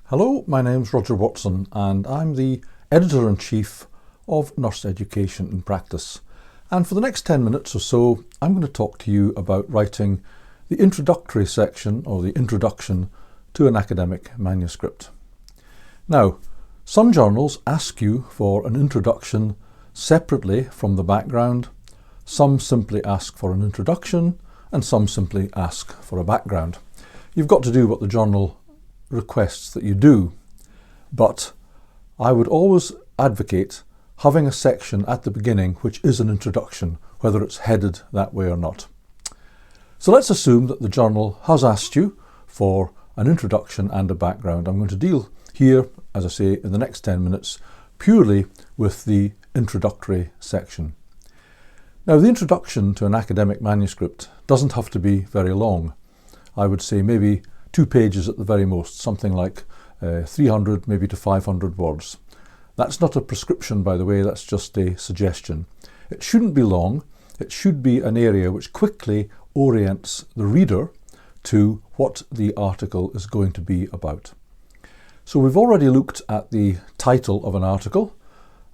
Hello, my name's Roger Watson and I'm the Editor-in-Chief of Nurse Education in Practice. And for the next 10 minutes or so, I'm going to talk to you about writing the introductory section or the introduction to an academic manuscript. Now, some journals ask you for an introduction separately from the background. Some simply ask for an introduction and some simply ask for a background. You've got to do what the journal requests that you do, but I would always advocate having a section at the beginning which is an introduction, whether it's headed that way or not. So let's assume that the journal has asked you for an introduction and a background. I'm going to deal here, as I say, in the next 10 minutes purely with the introductory section. Now, the introduction to an academic manuscript doesn't have to be very long. I would say maybe 2 pages at the very most, something like 300 maybe to 500 words. That's not a prescription, by the way, that's just a suggestion. It shouldn't be long. It should be an area which quickly orients the reader to what the article is going to be about. So we've already looked at the title of an article,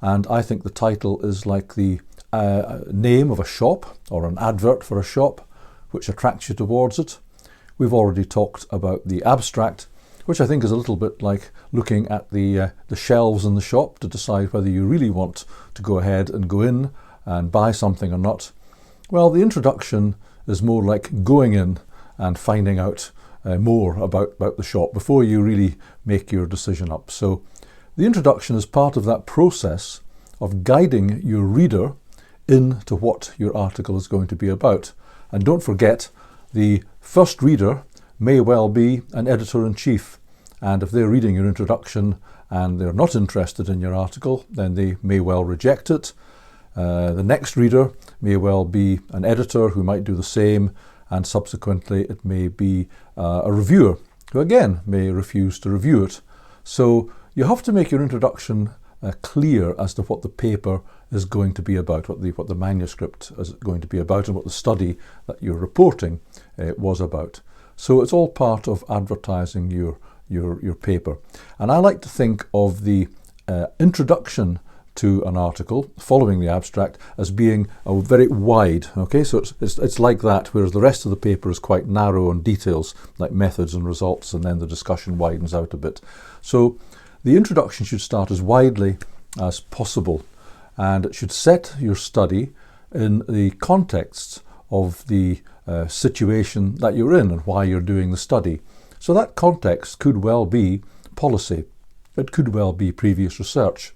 and I think the title is like the name of a shop or an advert for a shop which attracts you towards it. We've already talked about the abstract, which I think is a little bit like looking at the shelves in the shop to decide whether you really want to go ahead and go in and buy something or not. Well, the introduction is more like going in and finding out more about the shop before you really make your decision up. So the introduction is part of that process of guiding your reader into what your article is going to be about. And don't forget, the first reader may well be an editor-in-chief, and if they're reading your introduction and they're not interested in your article, then they may well reject it. The next reader may well be an editor who might do the same, and subsequently it may be a reviewer who again may refuse to review it. So you have to make your introduction clear as to what the paper is going to be about, what the manuscript is going to be about, and what the study that you're reporting was about. So it's all part of advertising your paper. And I like to think of the introduction to an article following the abstract as being very wide. Okay, so it's like that, whereas the rest of the paper is quite narrow on details like methods and results, and then the discussion widens out a bit. So the introduction should start as widely as possible, and it should set your study in the context of the situation that you're in and why you're doing the study. So that context could well be policy, it could well be previous research,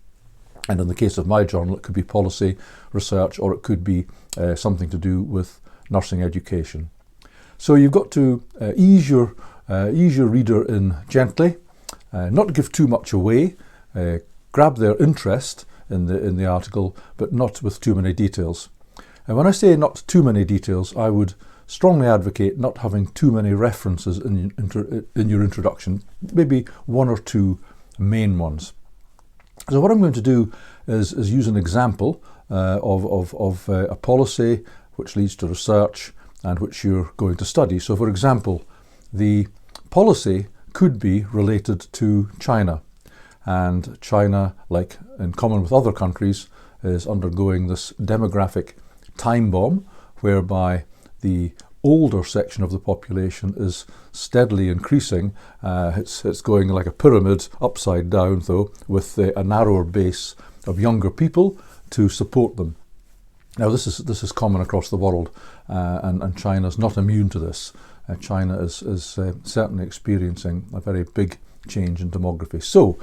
and in the case of my journal it could be policy, research, or it could be something to do with nursing education. So you've got to ease your reader in gently, not give too much away, grab their interest in the article, but not with too many details. And when I say not too many details, I would strongly advocate not having too many references in your introduction, maybe 1 or 2 main ones. So what I'm going to do is use an example of a policy which leads to research and which you're going to study. So for example, the policy could be related to China, and China, like in common with other countries, is undergoing this demographic time bomb whereby the older section of the population is steadily increasing. It's going like a pyramid upside down, though, with a narrower base of younger people to support them. Now this is common across the world, and China's not immune to this. China is certainly experiencing a very big change in demography. So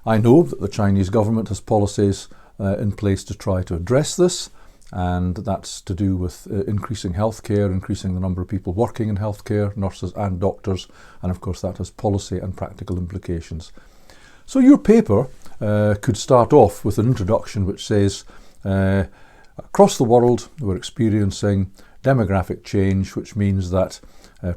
I know that the Chinese government has policies in place to try to address this, and that's to do with increasing healthcare, increasing the number of people working in healthcare, nurses and doctors, and of course that has policy and practical implications. So your paper could start off with an introduction which says, across the world we're experiencing demographic change, which means that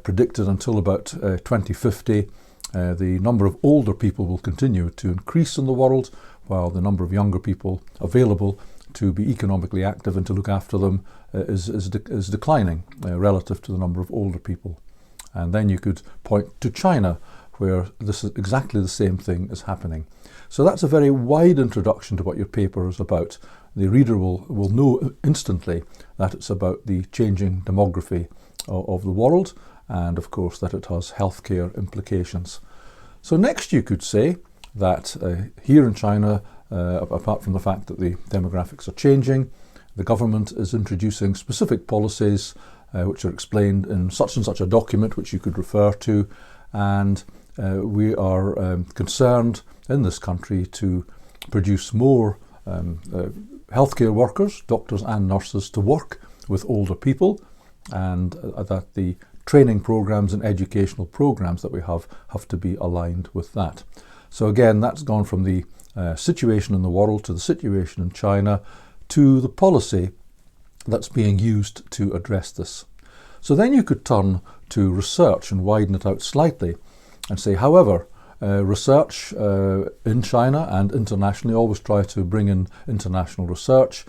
predicted until about 2050, the number of older people will continue to increase in the world, while the number of younger people available to be economically active and to look after them is declining relative to the number of older people. And then you could point to China, where this is exactly the same thing is happening. So that's a very wide introduction to what your paper is about. The reader will know instantly that it's about the changing demography of the world, and of course that it has healthcare implications. So next you could say that here in China, apart from the fact that the demographics are changing, the government is introducing specific policies which are explained in such and such a document which you could refer to, and we are concerned in this country to produce more healthcare workers, doctors and nurses, to work with older people, and that the training programs and educational programs that we have to be aligned with that. So again, that's gone from the situation in the world to the situation in China to the policy that's being used to address this. So then you could turn to research and widen it out slightly and say, however, research in China and internationally, always try to bring in international research,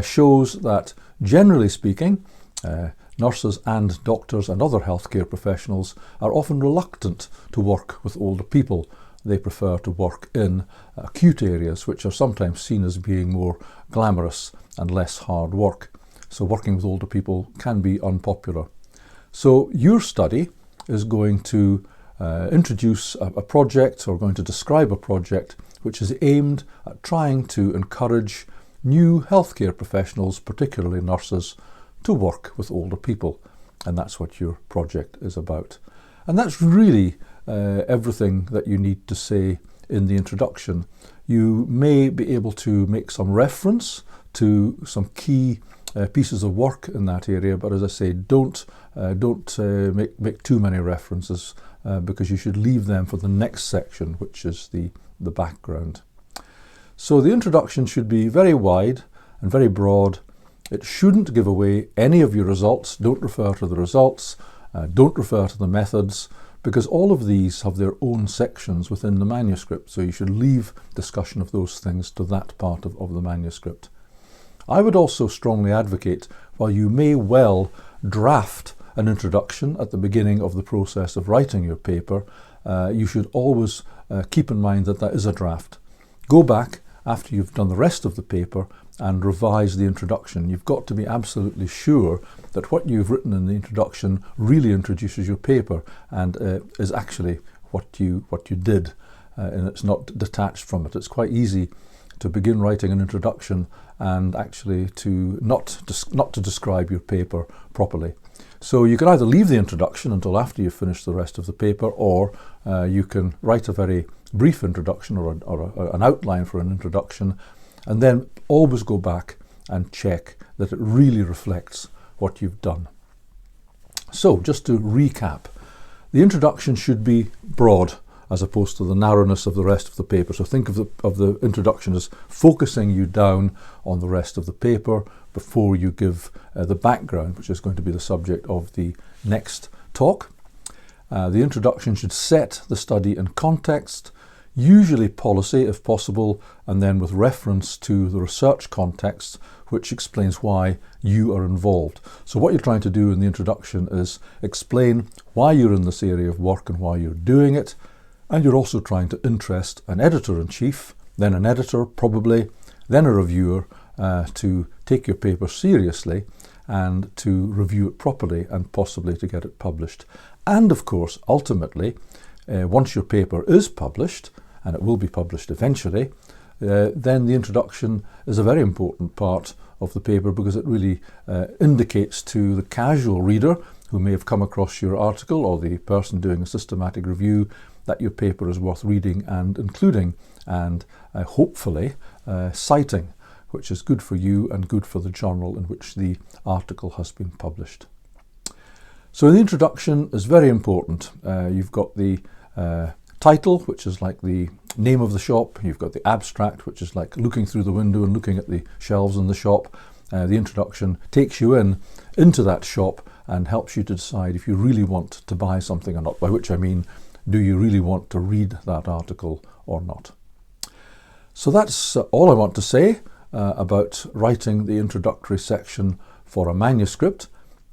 shows that generally speaking, nurses and doctors and other healthcare professionals are often reluctant to work with older people. They prefer to work in acute areas, which are sometimes seen as being more glamorous and less hard work. So working with older people can be unpopular. So your study is going to introduce a project, or going to describe a project which is aimed at trying to encourage new healthcare professionals, particularly nurses, to work with older people. And that's what your project is about. And that's really everything that you need to say in the introduction. You may be able to make some reference to some key pieces of work in that area, but as I say, don't make too many references because you should leave them for the next section, which is the background. So the introduction should be very wide and very broad. It shouldn't give away any of your results. Don't refer to the results. Don't refer to the methods, because all of these have their own sections within the manuscript. So you should leave discussion of those things to that part of the manuscript. I would also strongly advocate, while you may well draft an introduction at the beginning of the process of writing your paper, you should always keep in mind that that is a draft. Go back after you've done the rest of the paper and revise the introduction. You've got to be absolutely sure that what you've written in the introduction really introduces your paper and is actually what you did, and it's not detached from it. It's quite easy to begin writing an introduction and actually to not to describe your paper properly. So you can either leave the introduction until after you've finished the rest of the paper, or you can write a very brief introduction or an outline for an introduction, and then always go back and check that it really reflects what you've done. So just to recap, the introduction should be broad as opposed to the narrowness of the rest of the paper. So think of the introduction as focusing you down on the rest of the paper before you give the background, which is going to be the subject of the next talk. The introduction should set the study in context, usually policy if possible, and then with reference to the research context, which explains why you are involved. So what you're trying to do in the introduction is explain why you're in this area of work and why you're doing it, and you're also trying to interest an editor-in-chief, then an editor probably, then a reviewer, to take your paper seriously and to review it properly and possibly to get it published. And of course, ultimately, once your paper is published, and it will be published eventually, then the introduction is a very important part of the paper, because it really indicates to the casual reader who may have come across your article, or the person doing a systematic review, that your paper is worth reading and including, and hopefully citing, which is good for you and good for the journal in which the article has been published. So the introduction is very important. You've got the title, which is like the name of the shop. You've got the abstract, which is like looking through the window and looking at the shelves in the shop. The introduction takes you into that shop and helps you to decide if you really want to buy something or not, by which I mean, do you really want to read that article or not? So that's all I want to say about writing the introductory section for a manuscript.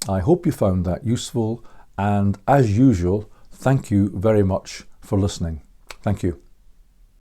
I hope you found that useful, and as usual, thank you very much for listening. Thank you.